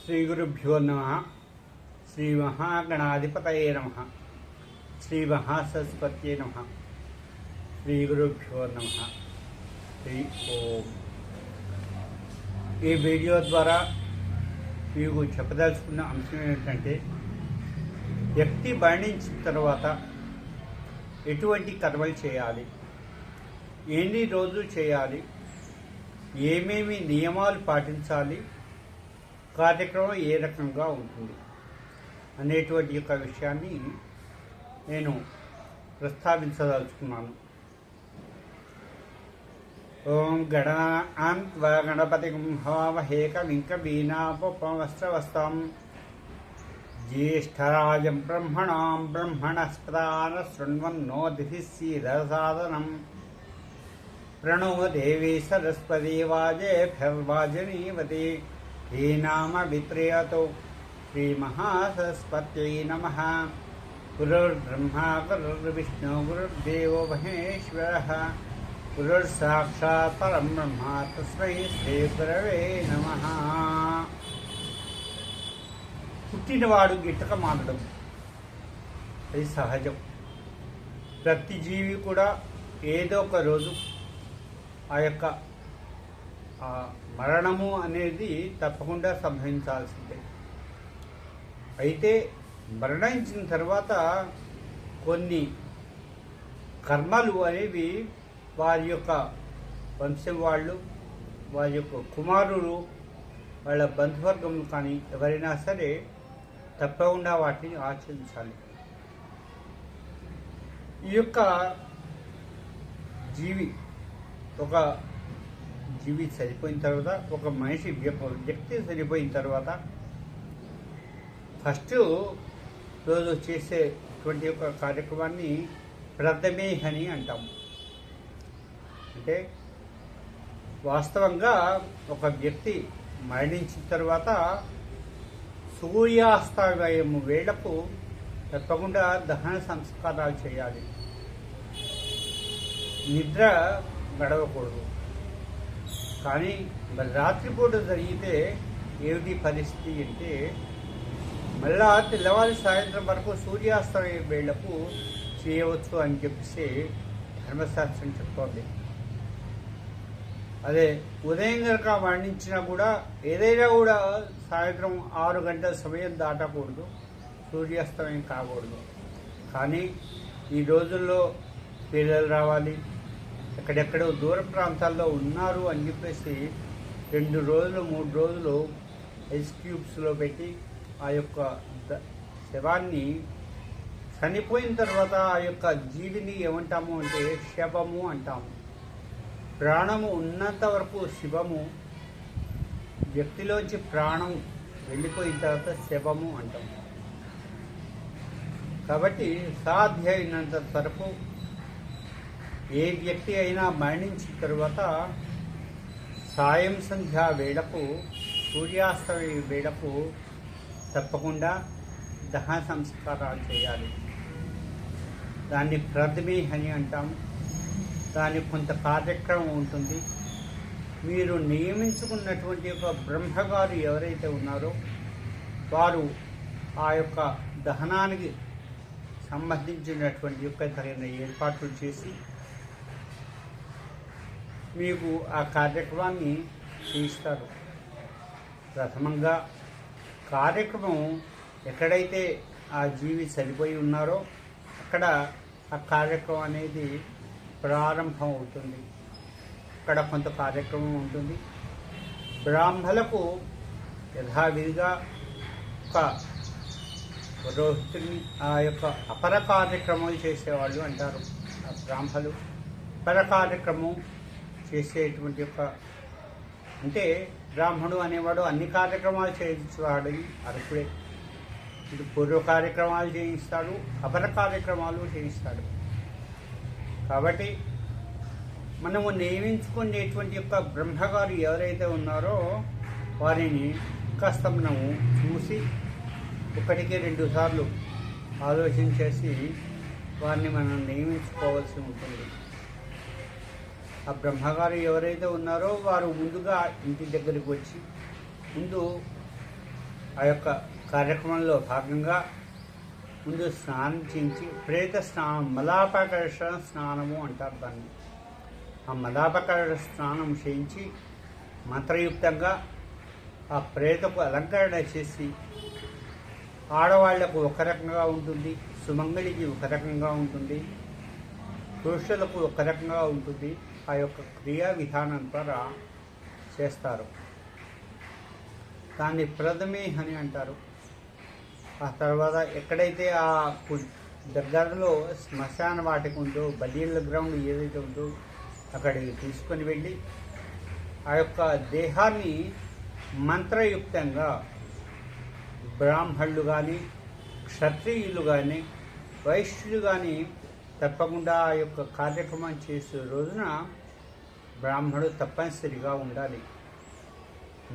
శ్రీగురుభ్యో నమః. శ్రీ మహాగణాధిపతయే నమః. శ్రీ మహాసరస్వత్యే నమః. శ్రీగురుభ్యో నమః. శ్రీ ఓం. ఈ వీడియో ద్వారా మీకు చెప్పదలుచుకున్న అంశం ఏంటంటే, వ్యక్తి మరణించిన తర్వాత ఎటువంటి కర్మలు చేయాలి, ఎన్ని రోజులు చేయాలి, ఏమేమి నియమాలు పాటించాలి, కార్యక్రమం ఏ రకంగా ఉంటుంది అనేటువంటి యొక్క విషయాన్ని నేను ప్రస్తావించదలుచుకున్నాను. ఓం గణపతి హవామహే కవిం కవీనాముపమశ్రవస్తమం జ్యేష్ఠరాజం బ్రహ్మణాం బ్రహ్మణస్పదాన శృణ్వన్నోతిభిస్సీదసాదనం ప్రణో దేవీ సరస్వతి వాజేభిర్వాజనీవతి శ్రీనామ విత్రయతో శ్రీ మహాసరస్వత్యై నమః. గురుర్బ్రహ్మా గురుర్విష్ణు గురుర్దేవో మహేశ్వరః గురుర్సాక్షాత్ పరం బ్రహ్మ తస్మై శ్రీ గురవే నమః. పుట్టినవాడు గిట్టక మానడం అది సహజం. ప్రతి జీవి కూడా ఏదో ఒక రోజు ఆ యొక్క మరణము అనేది తప్పకుండా సంభవించాల్సిందే. అయితే మరణించిన తర్వాత కొన్ని కర్మలు అనేవి వారి యొక్క వంశం వాళ్ళు, వారి యొక్క కుమారులు, వాళ్ళ బంధువర్గం కానీ ఎవరైనా సరే తప్పకుండా వాటిని ఆచరించాలి. ఈ యొక్క ఒక జీవి చనిపోయిన తర్వాత, ఒక మనిషి వ్యక్తి చనిపోయిన తర్వాత ఫస్ట్ రోజు చేసేటువంటి ఒక కార్యక్రమాన్ని ప్రథమేహని అంటాం. అంటే వాస్తవంగా ఒక వ్యక్తి మరణించిన తర్వాత సూర్యాస్తమయం వేళకు తప్పకుండా దహన సంస్కారాలు చేయాలి. నిద్ర గడవకూడదు. కానీ మరి రాత్రిపూట జరిగితే ఏమిటి పరిస్థితి అంటే, మళ్ళా తెల్లవారి సాయంత్రం వరకు సూర్యాస్తమయ వేళ్లకు చేయవచ్చు అని చెప్పేసి ధర్మశాస్త్రం చెప్తోంది. అదే ఉదయం కనుక మరణించినా కూడా ఏదైనా కూడా సాయంత్రం 6 గంటల సమయం దాటకూడదు, సూర్యాస్తమయం కాకూడదు. కానీ ఈ రోజుల్లో పిల్లలు రావాలి, ఎక్కడెక్కడో దూర ప్రాంతాల్లో ఉన్నారు అని చెప్పేసి 2 రోజులు 3 రోజులు ఐస్ క్యూబ్స్లో పెట్టి ఆ యొక్క శవాన్ని చనిపోయిన తర్వాత ఆ యొక్క జీవిని ఏమంటాము అంటే శవము అంటాము. ప్రాణము ఉన్నంత వరకు శివము, వ్యక్తిలోంచి ప్రాణం వెళ్ళిపోయిన తర్వాత శవము అంటాము. కాబట్టి సాధ్యమైనంత వరకు ఏ వ్యక్తి అయినా మరణించిన తరువాత సాయం సంధ్యా వేళకు, సూర్యాస్తమయ వేళకు తప్పకుండా దహన సంస్కారాలు చేయాలి. దాన్ని ప్రథమేహని అంటాము. దానికి కొంత కార్యక్రమం ఉంటుంది. మీరు నియమించుకున్నటువంటి ఒక బ్రహ్మగారు ఎవరైతే ఉన్నారో వారు ఆ యొక్క దహనానికి సంబంధించినటువంటి యొక్క తగిన ఏర్పాట్లు చేసి మీకు ఆ కార్యక్రమాన్ని చేయిస్తారు. ప్రథమంగా కార్యక్రమం ఎక్కడైతే ఆ జీవి చనిపోయి ఉన్నారో అక్కడ ఆ కార్యక్రమం అనేది ప్రారంభం అవుతుంది. అక్కడ కొంత కార్యక్రమం ఉంటుంది. బ్రాహ్మలకు యథావిధిగా ఒక పురోహితుని ఆ యొక్క అపర కార్యక్రమాలు చేసేవాళ్ళు అంటారు. ఆ బ్రాహ్మలు అపర కార్యక్రమం చేసేటువంటి యొక్క, అంటే బ్రాహ్మణుడు అనేవాడు అన్ని కార్యక్రమాలు చేయించేవాడు అర్హుడే. ఇది పూర్వ కార్యక్రమాలు చేయిస్తాడు, అపర కార్యక్రమాలు చేయిస్తాడు. కాబట్టి మనము నియమించుకునేటువంటి యొక్క బ్రహ్మగారు ఎవరైతే ఉన్నారో వారిని కాస్త మనము చూసి 1-2 సార్లు ఆలోచించేసి వారిని మనం నియమించుకోవాల్సి ఉంటుంది. ఆ బ్రహ్మగారు ఎవరైతే ఉన్నారో వారు ముందుగా ఇంటి దగ్గరికి వచ్చి ముందు ఆ యొక్క కార్యక్రమంలో భాగంగా ముందు స్నానం చేయించి ప్రేత స్నానం మలాపకర్షణ స్నానము అంటారు దాన్ని. ఆ మలాపకర్షణ స్నానం చేయించి మంత్రయుక్తంగా ఆ ప్రేతకు అలంకరణ చేసి, ఆడవాళ్లకు ఒక రకంగా ఉంటుంది, సుమంగళికి ఒక రకంగా ఉంటుంది, పురుషులకు ఒక రకంగా ఉంటుంది. ఆ యొక్క క్రియా విధానం ద్వారా చేస్తారు. దాన్ని ప్రథమే అని అంటారు. ఆ తర్వాత ఎక్కడైతే ఆ దగ్గరలో శ్మశాన వాటిక ఉందో, బలీల గ్రౌండ్ ఏదైతే ఉందో అక్కడికి తీసుకొని వెళ్ళి ఆ యొక్క దేహాన్ని మంత్రయుక్తంగా బ్రాహ్మణులు కానీ, క్షత్రియులు కానీ, వైశ్యులు కానీ తప్పకుండా ఆ యొక్క కార్యక్రమం చేసే రోజున బ్రాహ్మణుడు తప్పనిసరిగా ఉండాలి.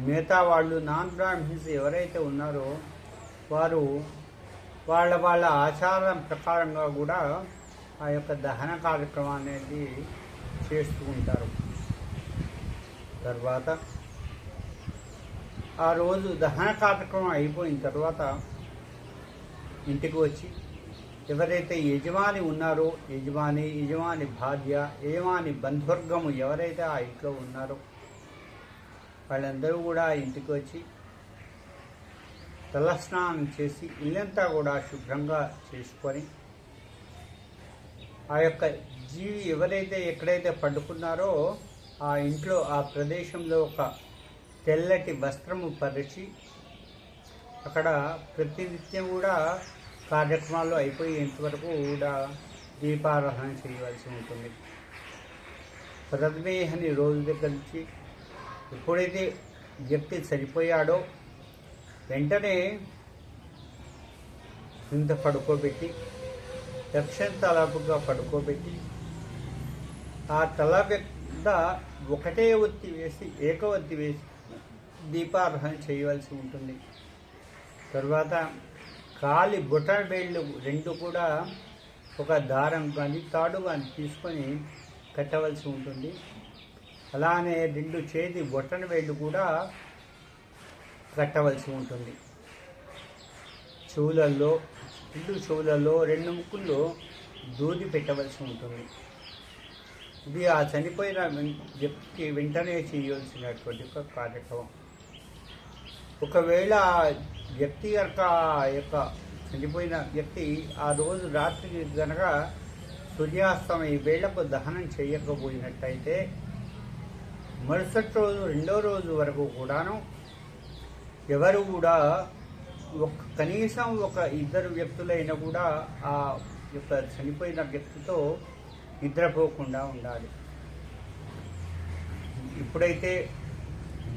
మిగతా వాళ్ళు నాన్ బ్రాహ్మణ్స్ ఎవరైతే ఉన్నారో వారు వాళ్ళ ఆచారం ప్రకారంగా కూడా ఆ యొక్క దహన కార్యక్రమం అనేది చేస్తూ ఉంటారు. తర్వాత ఆ రోజు దహన కార్యక్రమం అయిపోయిన తర్వాత ఇంటికి వచ్చి ఎవరైతే యజమాని ఉన్నారో, యజమాని భార్య, యజమాని బంధువర్గము ఎవరైతే ఆ ఇంట్లో ఉన్నారో వాళ్ళందరూ కూడా ఇంటికి వచ్చి తలస్నానం చేసి ఇల్లంతా కూడా శుభ్రంగా చేసుకొని ఆ యొక్క జీవి ఎవరైతే ఎక్కడైతే పడుకున్నారో ఆ ఇంట్లో ఆ ప్రదేశంలో ఒక తెల్లటి వస్త్రము పరిచి అక్కడ ప్రతినిత్యం కూడా కార్యక్రమాలు అయిపోయేంతవరకు కూడా దీపారాధన చేయవలసి ఉంటుంది. ప్రథమే అని రోజు దగ్గర నుంచి ఎప్పుడైతే వ్యక్తి చనిపోయాడో వెంటనే కింద పడుకోబెట్టి దక్షిణ తలాపుగా పడుకోబెట్టి ఆ తల మీద ఒకటే ఒత్తి వేసి ఏకవత్తి వేసి దీపారాధన చేయవలసి ఉంటుంది. తర్వాత కాలి బొటన వేళ్ళు రెండు కూడా ఒక దారం కానీ తాడు కానీ తీసుకొని కట్టవలసి ఉంటుంది. అలానే రెండు చేతి బొటన వేళ్ళు కూడా కట్టవలసి ఉంటుంది. చెవులలో రెండు ముక్కుల్లో దూది పెట్టవలసి ఉంటుంది. ఇది ఆ చనిపోయిన వ్యక్తికి వెంటనే చేయవలసినటువంటి ఒక కార్యక్రమం. ఒకవేళ వ్యక్తి యొక్క చనిపోయిన వ్యక్తి ఆ రోజు రాత్రికి కనుక సూర్యాస్తమయ వేళకు దహనం చేయకపోయినట్టయితే మరుసటి రోజు రెండో రోజు వరకు కూడాను ఎవరు కూడా కనీసం ఒక ఇద్దరు వ్యక్తులైనా కూడా ఆ యొక్క చనిపోయిన వ్యక్తితో నిద్రపోకుండా ఉండాలి. ఇప్పుడైతే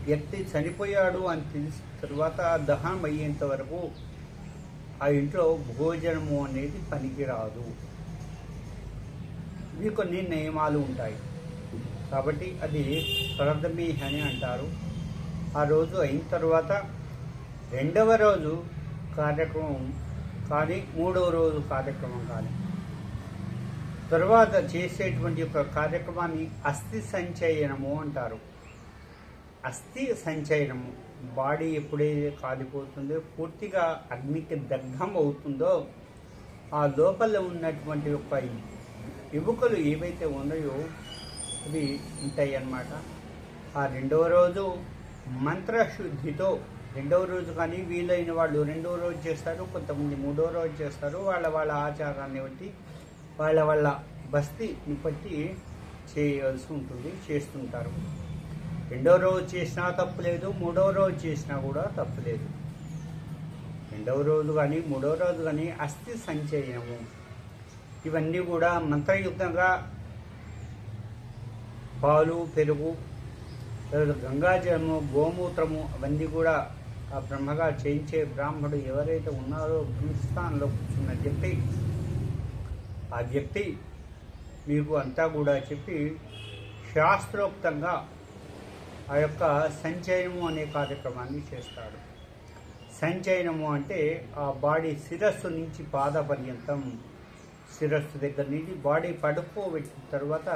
వ్యక్తి చనిపోయాడు అని తెలిసిన తర్వాత దహనం అయ్యేంత వరకు ఆ ఇంట్లో భోజనము అనేది పనికిరాదు. ఇవి కొన్ని నియమాలు ఉంటాయి కాబట్టి అది ప్రథమి అని అంటారు. ఆ రోజు అయిన తర్వాత రెండవ రోజు కార్యక్రమం కానీ మూడవ రోజు కార్యక్రమం కానీ తర్వాత చేసేటువంటి ఒక కార్యక్రమాన్ని అస్థి సంచయనము అంటారు. అస్థి సంచయనము బాడీ ఎప్పుడైతే కాలిపోతుందో పూర్తిగా అగ్నికి దగ్ధం అవుతుందో ఆ లోపల ఉన్నటువంటి ఒక ఎముకలు ఏవైతే ఉన్నాయో అవి ఉంటాయి అన్నమాట. ఆ రెండవ రోజు మంత్రశుద్ధితో రెండవ రోజు కానీ వీలైన వాళ్ళు రెండవ రోజు చేస్తారు, కొంతమంది మూడవ రోజు చేస్తారు. వాళ్ళ ఆచారాన్ని బట్టి వాళ్ళ బస్తీని బట్టి చేయవలసి ఉంటుంది, చేస్తుంటారు. రెండవ రోజు చేసినా తప్పులేదు, మూడవ రోజు చేసినా కూడా తప్పులేదు. రెండవ రోజు కానీ మూడవ రోజు కానీ అస్థి సంచయనము ఇవన్నీ కూడా మంత్రయుక్తంగా పాలు, పెరుగు, గంగాజలము, గోమూత్రము అవన్నీ కూడా ఆ బ్రహ్మగా చేయించే బ్రాహ్మణుడు ఎవరైతే ఉన్నారో బ్రహ్మస్థానంలో కూర్చున్న వ్యక్తి ఆ వ్యక్తి మీకు అంతా కూడా చెప్పి శాస్త్రోక్తంగా ఆ యొక్క సంచయనము అనే కార్యక్రమాన్ని చేస్తాడు. సంచయనము అంటే ఆ బాడీ శిరస్సు నుంచి పాద పర్యంతం, శిరస్సు దగ్గర నుంచి బాడీ పడుకోబెట్టిన తర్వాత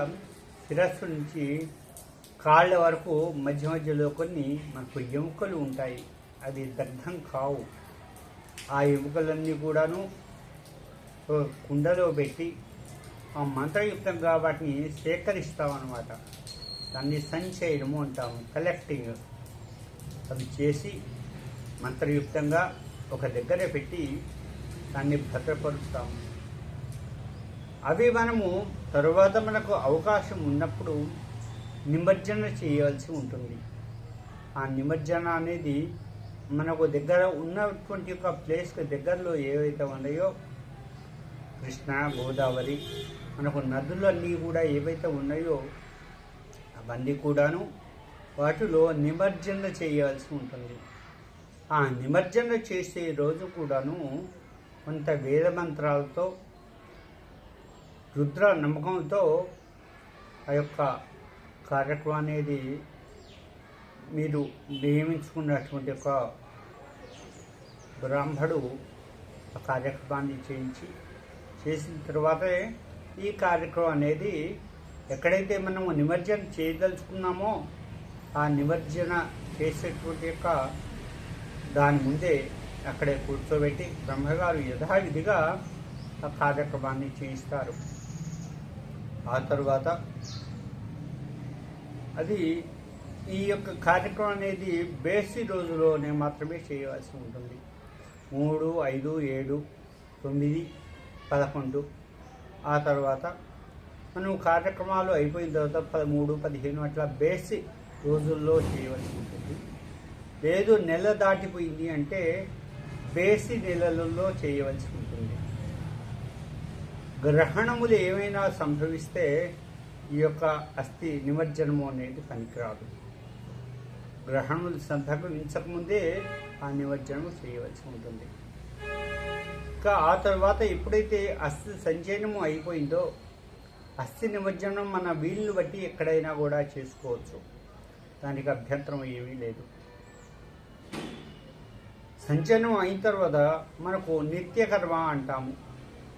శిరస్సు నుంచి కాళ్ళ వరకు మధ్య మధ్యలో కొన్ని మనకు ఎముకలు ఉంటాయి. అది దగ్ధం కావు. ఆ ఎముకలన్నీ కూడాను ఒక కుండలో పెట్టి ఆ మంత్రయుక్తంగా వాటిని సేకరిస్తామన్నమాట. దాన్ని సంచయనము అంటాము, కలెక్టింగ్. అవి చేసి మంత్రయుక్తంగా ఒక దగ్గర పెట్టి దాన్ని భద్రపరుస్తాము. అవి మనము తరువాత మనకు అవకాశం ఉన్నప్పుడు నిమజ్జన చేయవలసి ఉంటుంది. ఆ నిమజ్జన అనేది మనకు దగ్గర ఉన్నటువంటి ఒక ప్లేస్కి దగ్గరలో ఏవైతే ఉన్నాయో, కృష్ణ, గోదావరి, మనకు నదులన్నీ కూడా ఏవైతే ఉన్నాయో అవన్నీ కూడాను వాటిలో నిమజ్జన చేయవలసి ఉంటుంది. ఆ నిమజ్జన చేసే రోజు కూడాను కొంత వేద మంత్రాలతో, రుద్ర నమ్మకంతో ఆ యొక్క కార్యక్రమం అనేది మీరు నియమించుకున్నటువంటి ఒక బ్రాహ్మడు ఆ కార్యక్రమాన్ని చేసిన తర్వాతే ఈ కార్యక్రమం అనేది ఎక్కడైతే మనము నిమజ్జన చేయదలుచుకున్నామో ఆ నిమజ్జన చేసేటువంటి యొక్క దాని ముందే అక్కడే కూర్చోబెట్టి బ్రహ్మగారు యథావిధిగా ఆ కార్యక్రమాన్ని చేయిస్తారు. ఆ తరువాత అది ఈ యొక్క కార్యక్రమం అనేది బేసి రోజులోనే మాత్రమే చేయవలసి ఉంటుంది. 3, 5, 7, 9, 11 ఆ తర్వాత మనం కార్యక్రమాలు అయిపోయిన తర్వాత 13, 15 అట్లా బేసి రోజుల్లో చేయవలసి ఉంటుంది. లేదు నెల దాటిపోయింది అంటే బేసి నెలలలో చేయవలసి ఉంటుంది. గ్రహణములు ఏమైనా సంభవిస్తే ఈ యొక్క అస్థి నిమజ్జనము అనేది పనికిరాదు. గ్రహణములు సంభవించకముందే ఆ నిమజ్జనము చేయవలసి ఉంటుంది. ఇంకా ఆ తర్వాత ఎప్పుడైతే అస్థి సంచయనము అయిపోయిందో అస్థి నిమజ్జనం మన వీలుని బట్టి ఎక్కడైనా కూడా చేసుకోవచ్చు. దానికి అభ్యంతరం ఏమీ లేదు. సంచయనం అయిన తర్వాత మనకు నిత్యకర్మ అంటాము.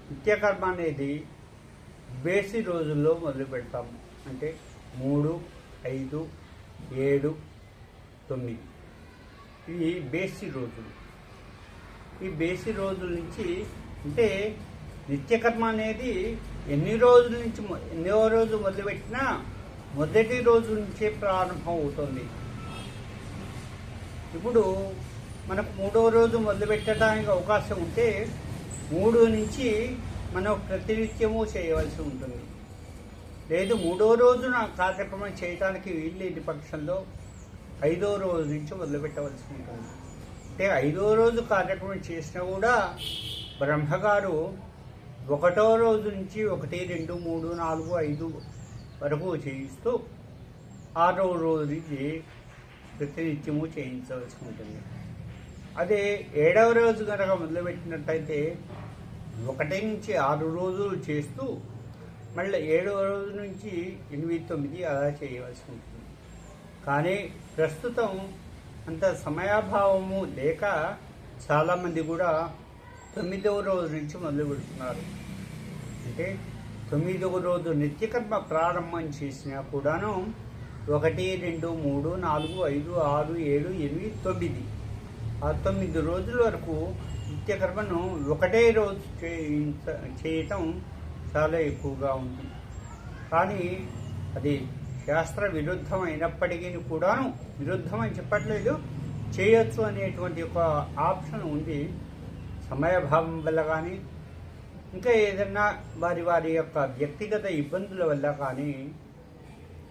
నిత్యకర్మ అనేది బేసి రోజుల్లో మొదలు పెడతాము. అంటే 3, 5, 7, 9 ఇవి బేసి రోజులు. ఈ బేసి రోజుల నుంచి అంటే నిత్యకర్మ అనేది ఎన్నో రోజు మొదలుపెట్టినా మొదటి రోజు నుంచే ప్రారంభం అవుతుంది. ఇప్పుడు మనకు 3వ రోజు మొదలుపెట్టడానికి అవకాశం ఉంటే 3 నుంచి మనం ప్రతినిత్యము చేయవలసి ఉంటుంది. లేదు 3వ రోజున కార్యక్రమం చేయడానికి వీల్లేని పక్షంలో 5వ రోజు నుంచి మొదలుపెట్టవలసి ఉంటుంది. అంటే 5వ రోజు కార్యక్రమం చేసినా కూడా బ్రహ్మగారు 1వ రోజు నుంచి 1, 2, 3, 4, 5 వరకు చేయిస్తూ 6వ రోజు నుంచి ప్రతినిత్యము చేయించవలసి ఉంటుంది. అదే 7వ రోజు కనుక మొదలుపెట్టినట్టయితే 1 నుంచి 6 రోజులు చేస్తూ మళ్ళీ 7వ రోజు నుంచి 8, 9 అలా చేయవలసి ఉంటుంది. కానీ ప్రస్తుతం అంత సమయాభావము లేక చాలామంది కూడా 9వ రోజు నుంచి మొదలు పెడుతున్నారు. అంటే 9వ రోజు నిత్యకర్మ ప్రారంభం చేసినా కూడాను 1, 2, 3, 4, 5, 6, 7, 8, 9 ఆ 9 రోజుల వరకు నిత్యకర్మను ఒకటే రోజు చేయటం చాలా ఎక్కువగా ఉంది. కానీ అది శాస్త్ర విరుద్ధం అయినప్పటికీ కూడాను, విరుద్ధం అని చెప్పట్లేదు, చేయొచ్చు అనేటువంటి ఒక ఆప్షన్ ఉంది. సమయభావం వల్ల కానీ ఇంకా ఏదన్నా వారి యొక్క వ్యక్తిగత ఇబ్బందుల వల్ల కానీ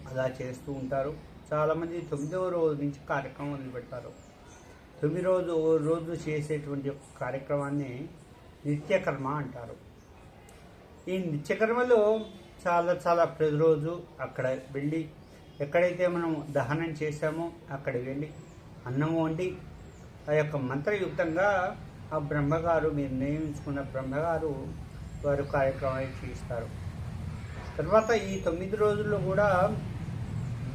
అలా చేస్తూ ఉంటారు. చాలామంది 9వ రోజు నుంచి కార్యక్రమం మొదలుపెడతారు. 9వ రోజు చేసేటువంటి కార్యక్రమాన్ని నిత్యకర్మ అంటారు. ఈ నిత్యకర్మలో చాలా ప్రతిరోజు అక్కడ వెళ్ళి ఎక్కడైతే మనం దహనం చేశామో అక్కడ వెళ్ళి అన్నం వండి ఆ యొక్క మంత్రయుక్తంగా ఆ బ్రహ్మగారు, మీరు నియమించుకున్న బ్రహ్మగారు వారు కార్యక్రమాన్ని చేస్తారు. తర్వాత ఈ 9 రోజుల్లో కూడా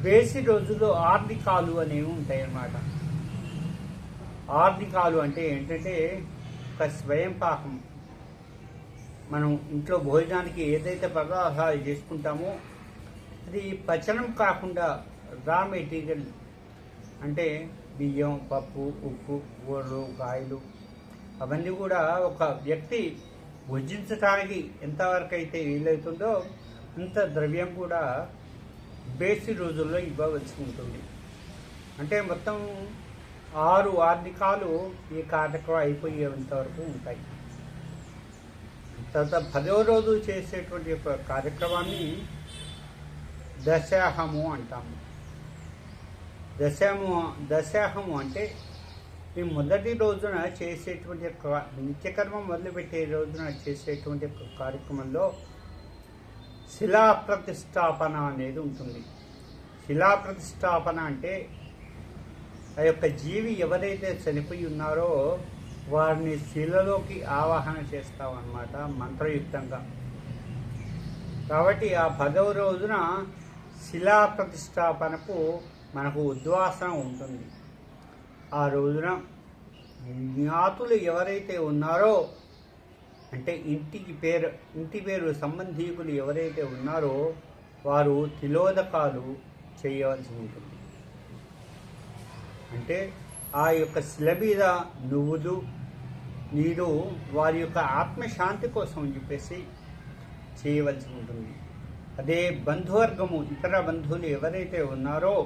బేసి రోజుల్లో ఆర్ధికాలు అనేవి ఉంటాయి అన్నమాట. ఆర్ధికాలు అంటే ఏంటంటే ఒక స్వయం పాకం. మనం ఇంట్లో భోజనానికి ఏదైతే పదార్థాలు చేసుకుంటామో అది పచనం కాకుండా రా మెటీరియల్ అంటే బియ్యం, పప్పు, ఉప్పు, కూరలు, కాయలు అవన్నీ కూడా ఒక వ్యక్తి భుజించడానికి ఎంతవరకు అయితే వీలవుతుందో అంత ద్రవ్యం కూడా బేసి రోజుల్లో ఇవ్వవలసి ఉంటుంది. అంటే మొత్తం 6 ఆర్థికాలు ఈ కార్యక్రమం అయిపోయేంత వరకు ఉంటాయి. తర్వాత 10వ రోజు చేసేటువంటి ఒక కార్యక్రమాన్ని దశాహము అంటాము. దశాహము అంటే ఈ మొదటి రోజున చేసేటువంటి నిత్యకర్మ మొదలుపెట్టే రోజున చేసేటువంటి కార్యక్రమంలో శిలా ప్రతిష్టాపన అనేది ఉంటుంది. శిలా ప్రతిష్టాపన అంటే ఆ యొక్క జీవి ఎవరైతే చనిపోయి ఉన్నారో వారిని శిలలోకి ఆవాహన చేస్తామన్నమాట మంత్రయుక్తంగా. కాబట్టి ఆ 10వ రోజున శిలా ప్రతిష్టాపనకు మనకు ఉద్వాసన ఉంటుంది. ఆ రోజున జ్ఞాతులు ఎవరైతే ఉన్నారో అంటే ఇంటి పేరు సంబంధీకులు ఎవరైతే ఉన్నారో వారు తిలోదకాలు చేయవలసి ఉంటుంది. అంటే ఆ యొక్క శిల మీద నువ్వులు నీరు వారి యొక్క ఆత్మశాంతి కోసం అని చెప్పేసి చేయవలసి ఉంటుంది. అదే బంధువర్గము ఇతర బంధువులు ఎవరైతే ఉన్నారో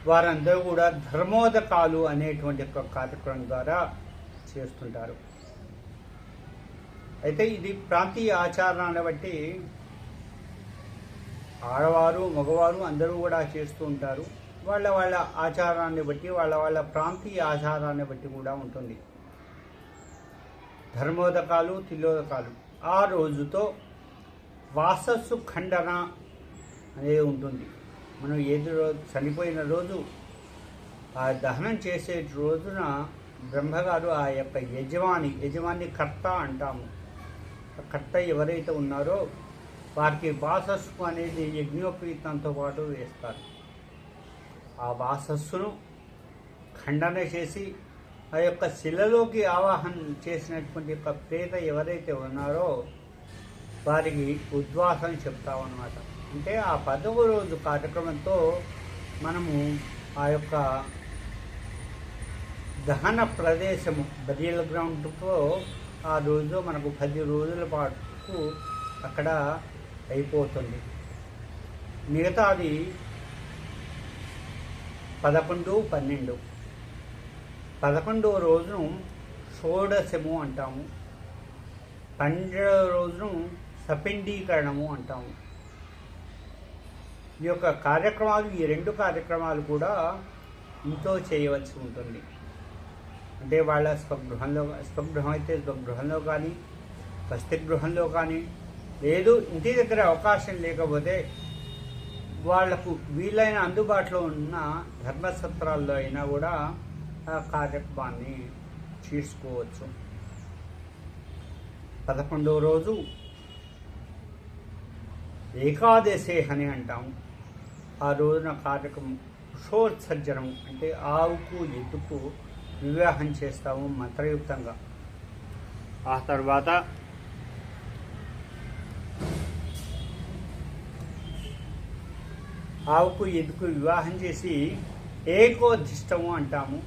వారందరూ కూడా ధర్మోదకాలు అనేటువంటి ఒక కార్యక్రమం ద్వారా చేస్తుంటారు. అయితే ఇది ప్రాంతీయ ఆచారాన్ని బట్టి ఆడవారు మగవారు అందరూ కూడా చేస్తూ ఉంటారు. వాళ్ళ ఆచారాన్ని బట్టి వాళ్ళ ప్రాంతీయ ఆచారాన్ని బట్టి కూడా ఉంటుంది. ధర్మోదకాలు తిలోదకాలు ఆ రోజుతో వాసస్సు ఖండన అనేది ఉంటుంది. మనం ఏది రోజు చనిపోయిన రోజు ఆ దహనం చేసే రోజున బ్రహ్మగారు ఆ యొక్క యజమాని కర్త అంటాము. కర్త ఎవరైతే ఉన్నారో వారికి వాసస్సు అనేది యజ్ఞోపవీతంతో పాటు వేస్తారు. ఆ వాసస్సును ఖండన చేసి ఆ యొక్క శిలలోకి ఆవాహన చేసినటువంటి యొక్క ప్రేత ఎవరైతే ఉన్నారో వారికి ఉద్వాసం చెప్తామన్నమాట. అంటే ఆ 10వ రోజు కార్యక్రమంతో మనము ఆ యొక్క దహన ప్రదేశము బరియల్ గ్రౌండ్తో ఆ రోజు మనకు 10 రోజుల పాటు అక్కడ అయిపోతుంది. మిగతాది 11, 12. 11వ రోజును షోడశము అంటాము. 12వ రోజును సపిండీకరణము అంటాము. ఈ యొక్క కార్యక్రమాలు ఈ 2 కార్యక్రమాలు కూడా ఇంట్లో చేయవలసి ఉంటుంది. అంటే వాళ్ళ స్వగృహం అయితే స్వగృహంలో కానీ వసతి గృహంలో కానీ లేదు ఇంటి దగ్గర అవకాశం లేకపోతే వాళ్లకు వీలైన అందుబాటులో ఉన్న ధర్మసత్రాల్లో అయినా కూడా ఆ కార్యక్రమాన్ని చేసుకోవచ్చు. 11వ రోజు ఏకాదశి అని అంటాము. ఆ రోజున కార్యక్రమం కుషోత్సర్జనం అంటే ఆవుకు ఎద్దుకు వివాహం చేస్తాము మంత్రయుక్తంగా. ఆ తర్వాత ఆవుకు ఎద్దుకు వివాహం చేసి ఏకోధిష్టము అంటాము.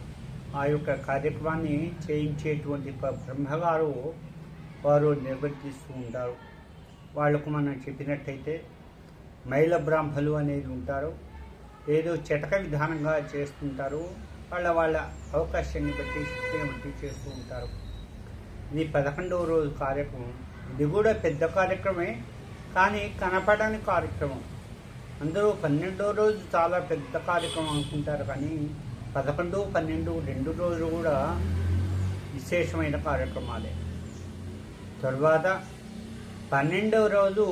ఆ యొక్క కార్యక్రమాన్ని చేయించేటువంటి బ్రహ్మగారు వారు నిర్వర్తిస్తూ ఉంటారు. వాళ్లకు మనం చెప్పినట్టయితే మైల బ్రాహ్మలు అనేది ఉంటారు. ఏదో చటక విధానంగా చేస్తుంటారు. వాళ్ళ అవకాశాన్ని బట్టి శక్తిని బట్టి చేస్తూ ఉంటారు. ఇది 11వ రోజు కార్యక్రమం. ఇది కూడా పెద్ద కార్యక్రమే, కానీ కనపడని కార్యక్రమం. అందరూ 12వ రోజు చాలా పెద్ద కార్యక్రమం అనుకుంటారు, కానీ 11, 12 2 రోజులు కూడా విశేషమైన కార్యక్రమాలే. తరువాత 12వ రోజు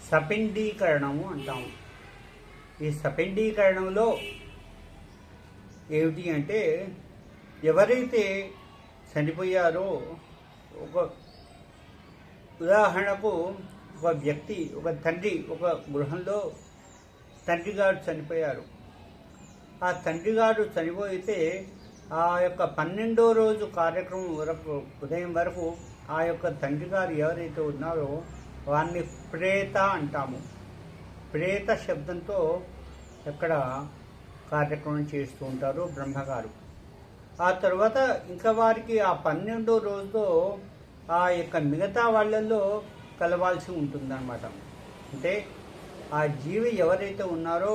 సపిండీకరణము అంటాము. ఈ సపిండీకరణంలో ఏమిటి అంటే ఎవరైతే చనిపోయారో ఒక ఉదాహరణకు ఒక వ్యక్తి ఒక తండ్రి ఒక గృహంలో తండ్రి గారు చనిపోయారు. ఆ తండ్రి గారు చనిపోయితే ఆ యొక్క 12వ రోజు కార్యక్రమం వరకు ఉదయం వరకు ఆ యొక్క తండ్రి గారు ఎవరైతే ఉన్నారో వారిని ప్రేత అంటాము. ప్రేత శబ్దంతో ఇక్కడ కార్యక్రమం చేస్తూ ఉంటారు బ్రహ్మగారు. ఆ తర్వాత ఇంకా వారికి ఆ 12వ రోజుతో ఆ యొక్క మిగతా వాళ్ళల్లో కలవాల్సి ఉంటుందన్నమాట. అంటే ఆ జీవి ఎవరైతే ఉన్నారో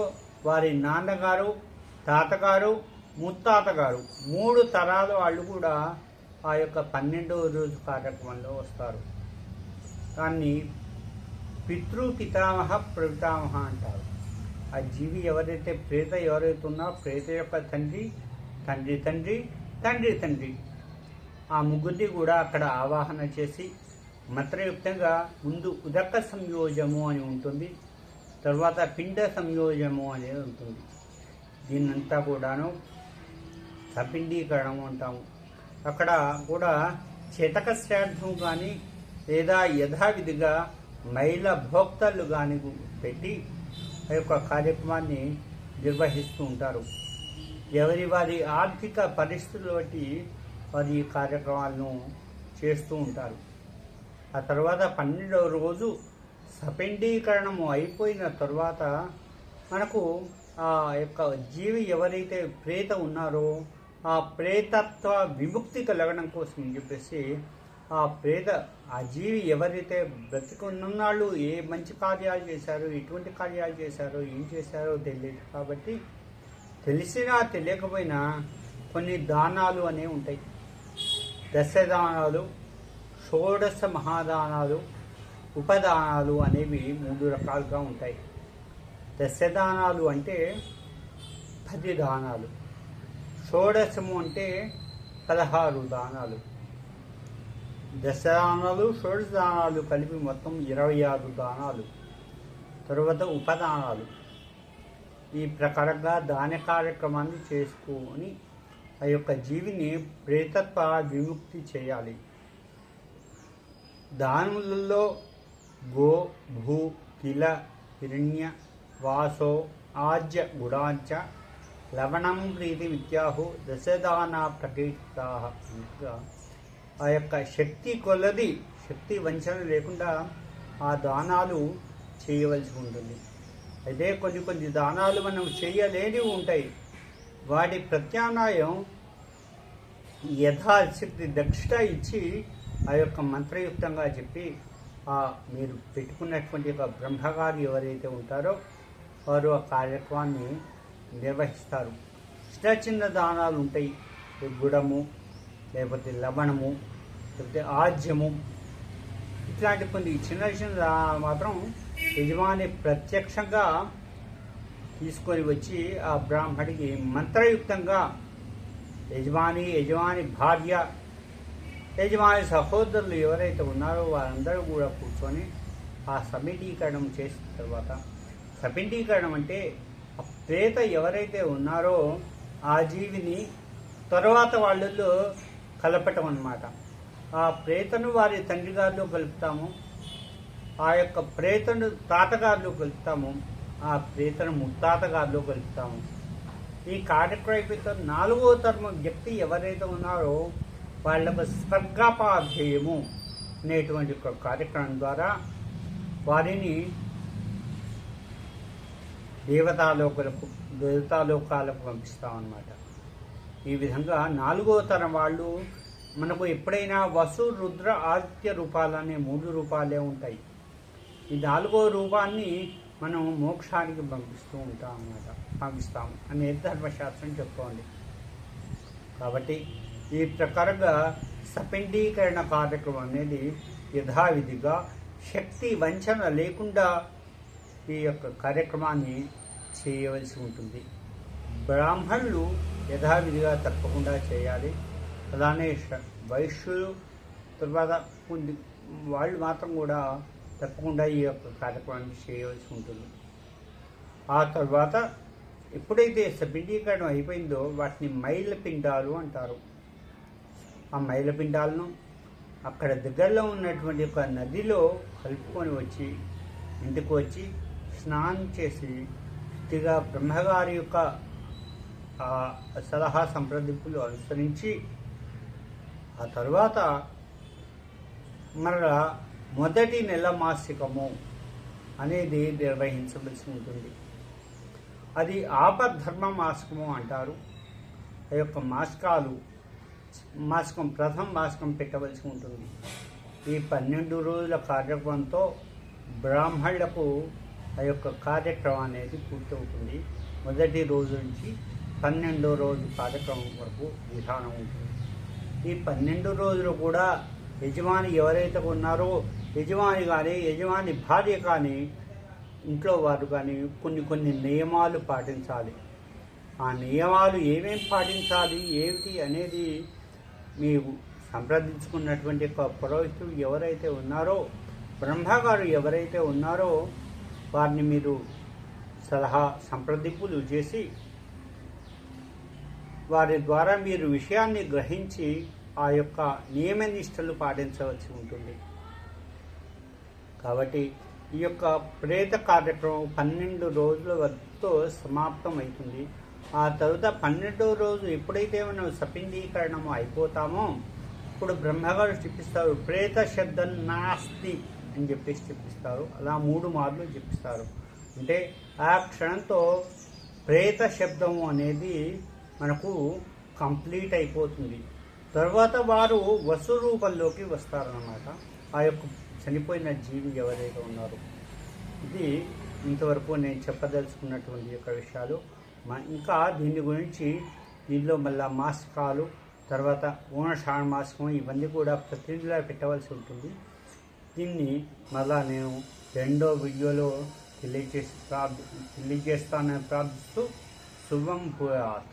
వారి నాన్నగారు, తాతగారు, ముత్తాతగారు 3 తరాల వాళ్ళు కూడా ఆ యొక్క 12వ రోజు కార్యక్రమంలో వస్తారు. దాన్ని పితృపితామహ ప్రపితామహ అంటారు. ఆ జీవి ఎవరైతే ప్రేత ఎవరైతే ఉన్నారో ప్రేత యొక్క తండ్రి, తండ్రి తండ్రి, తండ్రి తండ్రి, ఆ ముగ్గురిని కూడా అక్కడ ఆవాహన చేసి మంత్రయుక్తంగా ముందు ఉదక సంయోజము అని ఉంటుంది, తర్వాత పిండ సంయోజము అనేది ఉంటుంది. దీన్నంతా కూడాను సపిండీకరణం అంటాము. అక్కడ కూడా చేతక శ్రాద్ధం కానీ లేదా యథావిధిగా మహిళ భోక్తలు కానీ పెట్టి ఆ యొక్క కార్యక్రమాన్ని నిర్వహిస్తూ ఉంటారు. ఎవరి వారి ఆర్థిక పరిస్థితులు బట్టి వారి ఈ కార్యక్రమాలను చేస్తూ ఉంటారు. ఆ తర్వాత 12వ రోజు సపిండీకరణము అయిపోయిన తర్వాత మనకు ఆ యొక్క జీవి ఎవరైతే ప్రేత ఉన్నారో ఆ ప్రేతత్వ విముక్తి కలగడం కోసం అని చెప్పేసి ఆ జీవి ఎవరైతే బ్రతికున్నాళ్ళు ఏ మంచి కార్యాలు చేశారో, ఎటువంటి కార్యాలు చేశారో, ఏం చేశారో తెలియదు. కాబట్టి తెలిసినా తెలియకపోయినా కొన్ని దానాలు అనేవి ఉంటాయి. దశదానాలు, షోడశ మహాదానాలు, ఉపదానాలు అనేవి 3 రకాలుగా ఉంటాయి. దశదానాలు అంటే 10 దానాలు, షోడశము అంటే 16 దానాలు, దశదానాలు షోడశ దానాలు కలిపి మొత్తం 26 దానాలు. తర్వాత ఉపదానాలు. ఈ ప్రకారంగా దాన కార్యక్రమాన్ని చేసుకొని ఆ యొక్క జీవిని ప్రేతత్వ విముక్తి చేయాలి. దానములలో గో, భూ, కిల, హిరణ్య, వాసో, ఆజ్య, గుడాంచ, లవణం ప్రీతి విద్యాహు దశదానా ప్రకీర్తా. ఆ యొక్క శక్తి కొలది, శక్తి వంచన లేకుండా ఆ దానాలు చేయవలసి ఉంటుంది. అయితే కొన్ని దానాలు మనం చేయలేనివి ఉంటాయి. వాటి ప్రత్యామ్నాయం యథాశక్తి దక్షిణ ఇచ్చి ఆ యొక్క మంత్రయుక్తంగా చెప్పి మీరు పెట్టుకున్నటువంటి ఒక బ్రహ్మగారు ఎవరైతే ఉంటారో వారు ఆ కార్యక్రమాన్ని నిర్వహిస్తారు. చిన్న దానాలు ఉంటాయి. గుడము, లేకపోతే లవణము, లేకపోతే ఆజ్యము, ఇట్లాంటి కొన్ని చిన్న మాత్రం యజమాని ప్రత్యక్షంగా తీసుకొని వచ్చి ఆ బ్రాహ్మడికి మంత్రయుక్తంగా యజమాని భార్య, యజమాని సహోదరులు ఎవరైతే ఉన్నారో వారందరూ కూడా కూర్చొని ఆ సమిటీకరణం చేసిన తర్వాత, సమిటీకరణం అంటే ఆ ప్రేత ఎవరైతే ఉన్నారో ఆ జీవిని తర్వాత వాళ్ళల్లో కలపటం అన్నమాట. ఆ ప్రేతను వారి తండ్రి గారిలో కలుపుతాము, ఆ యొక్క ప్రేతను తాతగారిలో కలుపుతాము, ఆ ప్రేతను ముత్తాతగారిలో కలుపుతాము. ఈ కార్యక్రమం 4వ తరం వ్యక్తి ఎవరైతే ఉన్నారో వాళ్ళకు స్వర్గపాధ్యయము అనేటువంటి ఒక కార్యక్రమం ద్వారా వారిని దేవతాలోకాలకు పంపిస్తామన్నమాట. ఈ విధంగా 4వ తరం వాళ్ళు మనకు ఎప్పుడైనా వసు, రుద్ర, ఆదిత్య రూపాలనే 3 రూపాలే ఉంటాయి. ఈ 4వ రూపాన్ని మనం మోక్షానికి పంపిస్తాము అనే ధర్మశాస్త్రం చెప్పుకోండి. కాబట్టి ఈ ప్రకారంగా సపిండీకరణ కార్యక్రమం అనేది యథావిధిగా శక్తి వంచన లేకుండా ఈ యొక్క కార్యక్రమాన్ని చేయవలసి ఉంటుంది. బ్రాహ్మణులు యథావిధిగా తప్పకుండా చేయాలి. అలానే వైశ్యులు తర్వాత వాళ్ళు మాత్రం కూడా తప్పకుండా ఈ యొక్క కార్యక్రమాన్ని చేయవలసి ఉంటుంది. ఆ తర్వాత ఎప్పుడైతే సపిండీకరణం అయిపోయిందో వాటిని మైలపిండాలు అంటారు. ఆ మైలపిండాలను అక్కడ దగ్గరలో ఉన్నటువంటి ఒక నదిలో కలుపుకొని వచ్చి ఇంటికి వచ్చి స్నానం చేసి పూర్తిగా బ్రహ్మగారి యొక్క సలహా సంప్రదింపులు అనుసరించి ఆ తర్వాత మరలా మొదటి నెల మాసికము అనేది నిర్వహించవలసి ఉంటుంది. అది ఆపద్ధర్మ మాసకము అంటారు. ఆ యొక్క మాసకం ప్రథమ మాసకం పెట్టవలసి ఉంటుంది. ఈ 12 రోజుల కార్యక్రమంతో బ్రాహ్మణులకు ఆ యొక్క కార్యక్రమం అనేది పూర్తవుతుంది. మొదటి రోజు నుంచి 12వ రోజు కార్యక్రమం వరకు విధానం ఉంటుంది. ఈ 12 రోజులు కూడా యజమాని ఎవరైతే ఉన్నారో యజమాని కానీ యజమాని భార్య కానీ ఇంట్లో వారు కానీ కొన్ని నియమాలు పాటించాలి. ఆ నియమాలు ఏమేమి పాటించాలి ఏమిటి అనేది మీరు సంప్రదించుకున్నటువంటి పురోహితుడు ఎవరైతే ఉన్నారో బ్రహ్మగారు ఎవరైతే ఉన్నారో వారిని మీరు సంప్రదింపులు చేసి వారి ద్వారా మీరు విషయాన్ని గ్రహించి ఆ యొక్క నియమ నిష్టలు పాటించవలసి ఉంటుంది. కాబట్టి ఈ యొక్క ప్రేత కార్యక్రమం 12 రోజుల వరకు సమాప్తం అవుతుంది. ఆ తర్వాత 12వ రోజు ఎప్పుడైతే మనం సపిండీకరణం అయిపోతామో ఇప్పుడు బ్రహ్మగారు చెప్పిస్తారు, ప్రేత శబ్దం నాస్తి అని చెప్పేసి చెప్పిస్తారు. అలా 3 మార్లు చెప్పిస్తారు. అంటే ఆ క్షణంతో ప్రేత శబ్దము అనేది మనకు కంప్లీట్ అయిపోతుంది. తర్వాత వారు వసు రూపంలోకి వస్తారన్నమాట. ఆ యొక్క చనిపోయిన జీవి ఎవరైతే ఉన్నారో ఇది ఇంతవరకు నేను చెప్పదలుచుకున్నటువంటి యొక్క విషయాలు. ఇంకా దీని గురించి దీనిలో మళ్ళా మాసకాలు తర్వాత ఓణషాఢ మాసకం ఇవన్నీ కూడా ప్రతినిధిగా పెట్టవలసి ఉంటుంది. దీన్ని మళ్ళా నేను 2వ వీడియోలో తెలియజేస్తానని ప్రార్థిస్తూ శుభం భూయాత్.